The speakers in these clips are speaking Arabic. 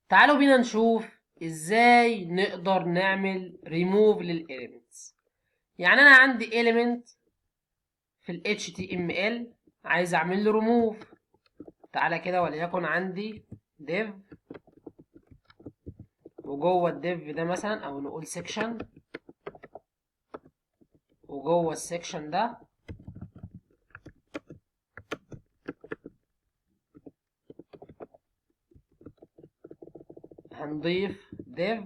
تعالوا بينا نشوف ازاي نقدر نعمل ريموف للإليمنتس. يعني انا عندي element في ال HTML عايز اعمل له ريموف. تعالى كده، وليكن عندي div، وجوه الديف ده مثلا او نقول section، وجوه السكشن ده هنضيف div،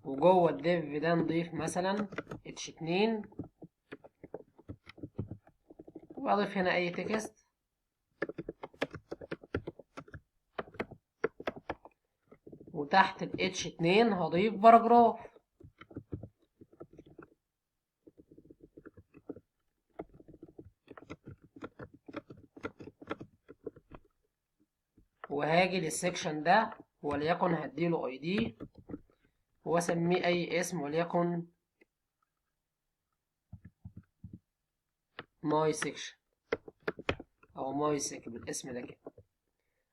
وجوه الديف ده نضيف مثلا h2، واضيف هنا اي تكست، وتحت ال h2 هضيف باراجراف. وهاجي للسكشن ده وليكن هديله اي دي واسميه اي اسم، وليكن ماي سيكشن او ماي سيك بالاسم ده كده.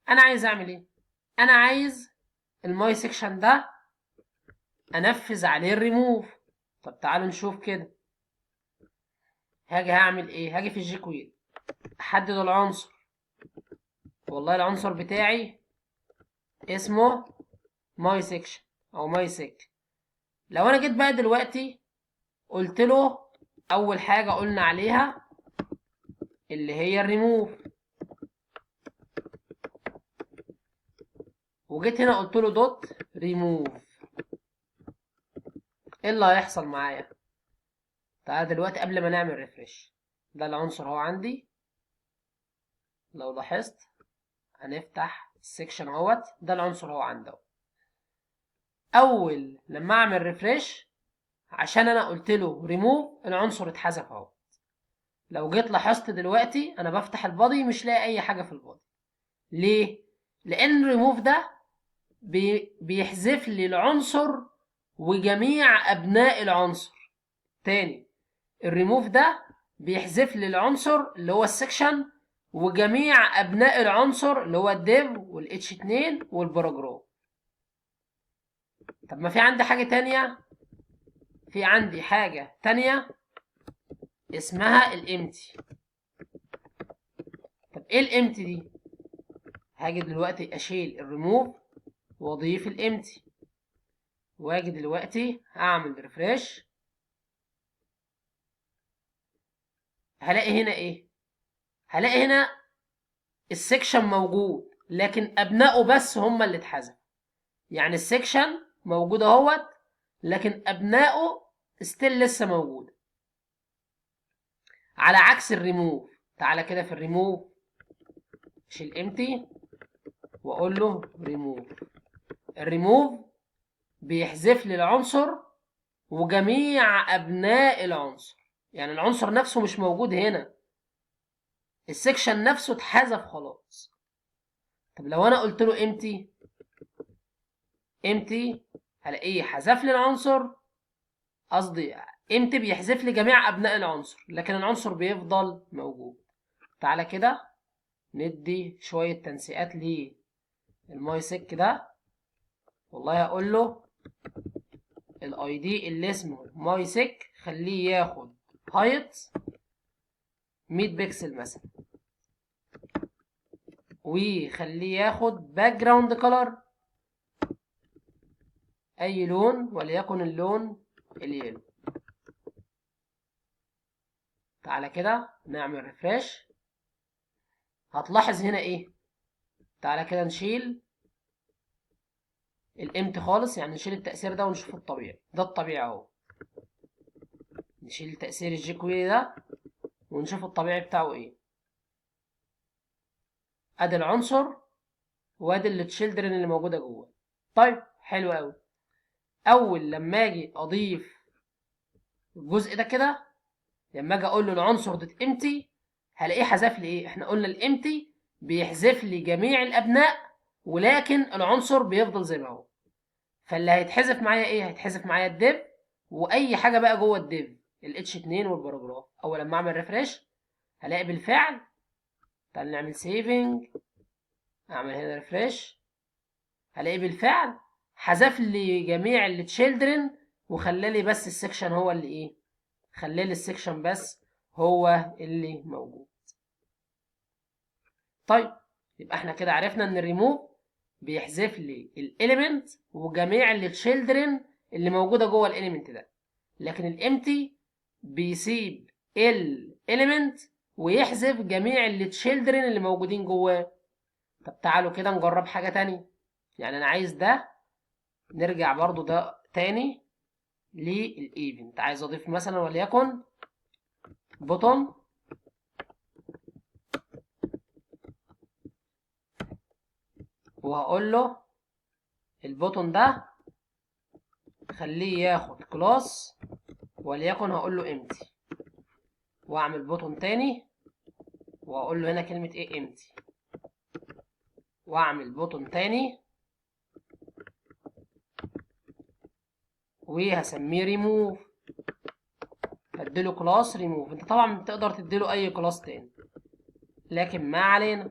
انا عايز اعمل ايه؟ انا عايز الماي سيكشن ده انفذ عليه الريموف. طب تعالوا نشوف كده. هاجي هعمل ايه؟ هاجي في الجيكويل احدد العنصر. والله العنصر بتاعي اسمه ماي سيكشن او ماي سيك. لو انا جيت بقى دلوقتي قلت له اول حاجه قلنا عليها اللي هي الريموف، وجيت هنا قلت له دوت ريموف، ايه اللي هيحصل معايا؟ تعالى دلوقتي قبل ما نعمل ريفرش، ده العنصر هو عندي. لو لاحظت هنفتح السكشن اهوت، ده العنصر هو عندي. اول لما اعمل ريفرش عشان انا قلت له ريموف العنصر اتحذف اهو. لو جيت لاحظت دلوقتي انا بفتح البادي مش لاقي اي حاجه في البادي. ليه؟ لان الريموف ده بيحذف لي العنصر وجميع ابناء العنصر. تاني، الريموف ده بيحذف لي العنصر اللي هو السكشن وجميع ابناء العنصر اللي هو الديف والاتش 2 والباراجراف. طب ما في عندي حاجه تانية، في عندي حاجه تانية اسمها الامتي. طب ايه الامتي دي؟ هاجي دلوقتي اشيل الريموف واضيف الامتي، واجي دلوقتي اعمل ريفريش، هلاقي هنا ايه؟ هلاقي هنا السكشن موجود لكن ابنائه بس هم اللي اتحذفوا. يعني السكشن موجود اهوت لكن ابنائه ستيل لسه موجوده، على عكس الريموف. تعالى كده في الريموف اشيل امتي واقول له ريموف. الريموف بيحذف لي العنصر وجميع ابناء العنصر، يعني العنصر نفسه مش موجود هنا، السكشن نفسه اتحذف خلاص. طب لو انا قلت له امتي هلاقيه حذف لي العنصر، قصدي امتي بيحذف لي جميع ابناء العنصر لكن العنصر بيفضل موجود. تعالى كده ندي شويه تنسيقات للماي سيك ده. والله هقول له الاي دي اللي اسمه ماي سيك خليه ياخد هايت 100 بكسل مثلا، وخليه ياخد باك جراوند كلر اي لون وليكن اللون اليلو. تعالى كده نعمل ريفرش، هتلاحظ هنا ايه؟ تعالى كده نشيل الامت خالص، يعني نشيل التأثير ده ونشوف الطبيعي. ده الطبيعي اهو. نشيل تأثير الجيكوي ده ونشوف الطبيعي بتاعه ايه. ادي العنصر وادي التشيلدرن اللي موجوده جوه. طيب حلو قوي. اول لما اجي اضيف الجزء ده كده، لما اجي اقول له العنصر ده امتي هلاقيه حذف لي ايه؟ احنا قلنا الامتي بيحذف لي جميع الابناء ولكن العنصر بيفضل زي ما هو. فاللي هيتحذف معايا ايه؟ هيتحذف معايا الديف واي حاجه بقى جوه الديف، الاتش 2 والباراجراف. اول لما اعمل ريفرش هلاقي بالفعل. تعال نعمل سيفنج اعمل هنا ريفريش، هلاقي بالفعل حذف لي جميع التشيلدرن وخلالي بس السكشن هو اللي ايه، خلالي السكشن بس هو اللي موجود. طيب يبقى احنا كده عرفنا ان الريموف بيحذف لي الاليمنت وجميع التشيلدرن اللي موجوده جوه الاليمنت ده، لكن الامتي بيسيب الاليمنت ويحذف جميع التشيلدرن اللي موجودين جواه. طب تعالوا كده نجرب حاجه تانية. يعني انا عايز ده، نرجع برضو ده تاني للايفنت، عايز اضيف مثلا وليكن بوتون، وهقول له البوتون ده خليه ياخد كلاس وليكن هقول له امتي، واعمل بوتون تاني واقول له هنا كلمة ايه امتي، واعمل بوتون تاني وهسميه ريموف، هديله كلاس ريموف. انت طبعا تقدر تديله اي كلاس تاني لكن ما علينا.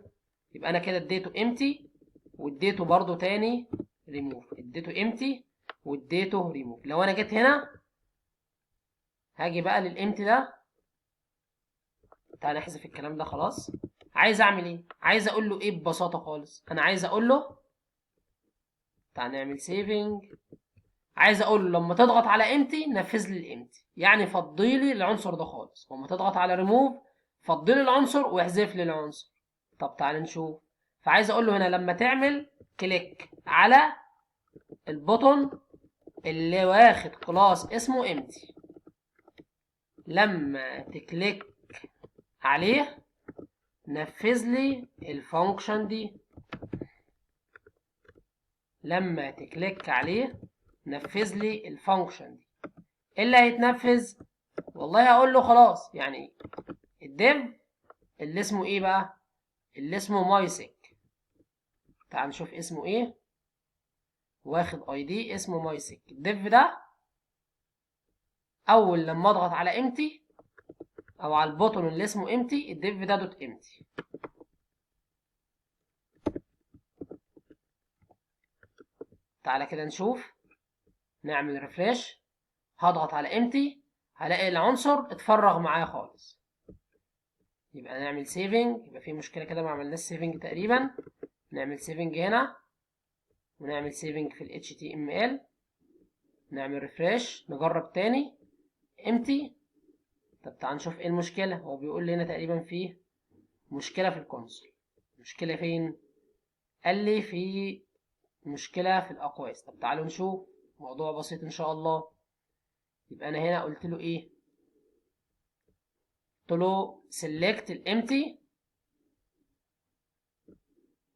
يبقى انا كده اديته امتي واديته برضو تاني ريموف، اديته امتي واديته ريموف. لو انا جيت هنا هاجي بقى للامتي ده، تعال نحذف الكلام ده خلاص. عايز اعمل ايه؟ عايز اقول له ايه ببساطه خالص؟ انا عايز اقول له، تعال نعمل سيفنج، عايز اقول له لما تضغط على امتي نفذ لي الامتي، يعني فضي لي العنصر ده خالص، وما تضغط على ريموف فضي لي العنصر واحذف لي العنصر. طب تعال نشوف. فعايز اقول له هنا لما تعمل كليك على البوتون اللي واخد كلاس اسمه امتي، لما تكليك عليه نفذ لي الفانكشن دي، لما تكليك عليه نفذ لي الفانكشن دي. ايه اللي هيتنفذ؟ والله هقول له خلاص يعني الديف اللي اسمه ايه بقى، اللي اسمه مايسك. تعال نشوف اسمه ايه، واخد اي دي اسمه مايسك. الديف ده اول لما اضغط على امتي او على البوتون اللي اسمه امتي، الديف ده دوت امتي. تعالى كده نشوف، نعمل ريفريش، هضغط على امتي هلاقي العنصر اتفرغ معايا خالص. يبقى نعمل سيفنج، يبقى في مشكله كده ما عملناش سيفنج تقريبا. نعمل سيفنج هنا ونعمل سيفنج في ال HTML، نعمل ريفريش نجرب تاني امتي. طب تعال نشوف ايه المشكله. هو بيقول لي هنا تقريبا فيه مشكله في الكونسول. مشكله فين؟ قال لي في مشكله في الاقواس. طب تعالوا نشوف، موضوع بسيط ان شاء الله. يبقى انا هنا قلت له ايه؟ قلت له سيلكت الامتي،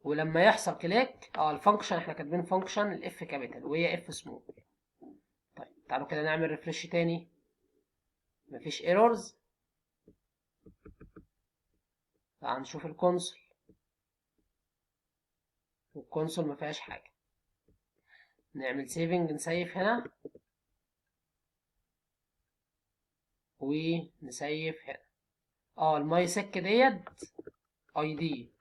ولما يحصل كليك الفانكشن، احنا كاتبين فانكشن الاف كابيتال وهي اف سمول. طيب تعالوا كده نعمل ريفرش تاني، مفيش ايرورز. تعالوا نشوف الكونسول، والكونسول مفيهاش حاجه. نعمل سيفنج، نسيف هنا ونسيف هنا. الماي سك ديت اي دي،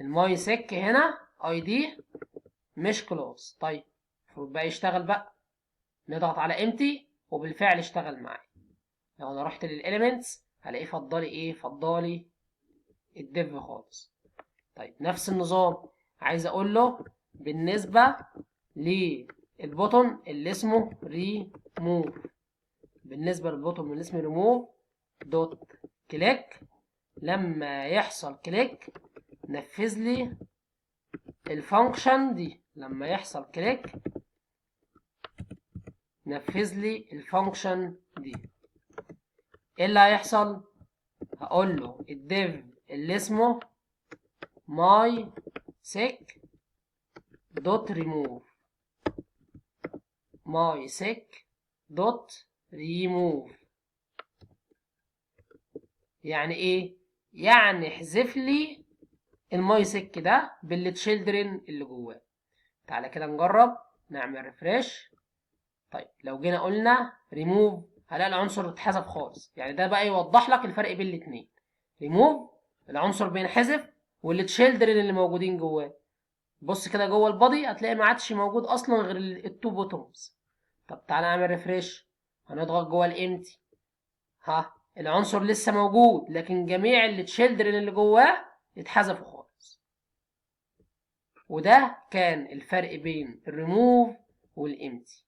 الماي سك هنا اي دي مش كلوز. طيب المفروض بقى يشتغل بقى، نضغط على امتي وبالفعل اشتغل معايا. لو انا رحت للاليمنتس هلاقيه فضلي ايه؟ فضلي الديف خالص. طيب نفس النظام، عايز اقول له بالنسبه للبوتون اللي اسمه ريموف، بالنسبه للبوتون اللي اسمه ريموف دوت كليك، لما يحصل كليك نفذ لي الفانكشن دي. لما يحصل كليك نفذ لي الفانكشن دي. ايه اللي هيحصل؟ هقول له الديف اللي اسمه my sec dot remove، my sec dot remove يعني ايه؟ يعني احذف لي الماي سك ده بالتشيلدرن اللي جواه. تعالى كده نجرب، نعمل ريفريش. طيب لو جينا قلنا ريموف هلاقي العنصر اتحذف خالص. يعني ده بقى يوضح لك الفرق بين الاثنين. ريموف العنصر بينحذف والتشيلدرن اللي موجودين جواه. بص كده جوه البادي هتلاقي ما عادش موجود اصلا غير التو بوتومز. طب تعالى نعمل ريفريش، هنضغط جوه الامتي، ها العنصر لسه موجود لكن جميع التشيلدرن اللي جواه اتحذفوا خالص. وده كان الفرق بين الريموف والامتي.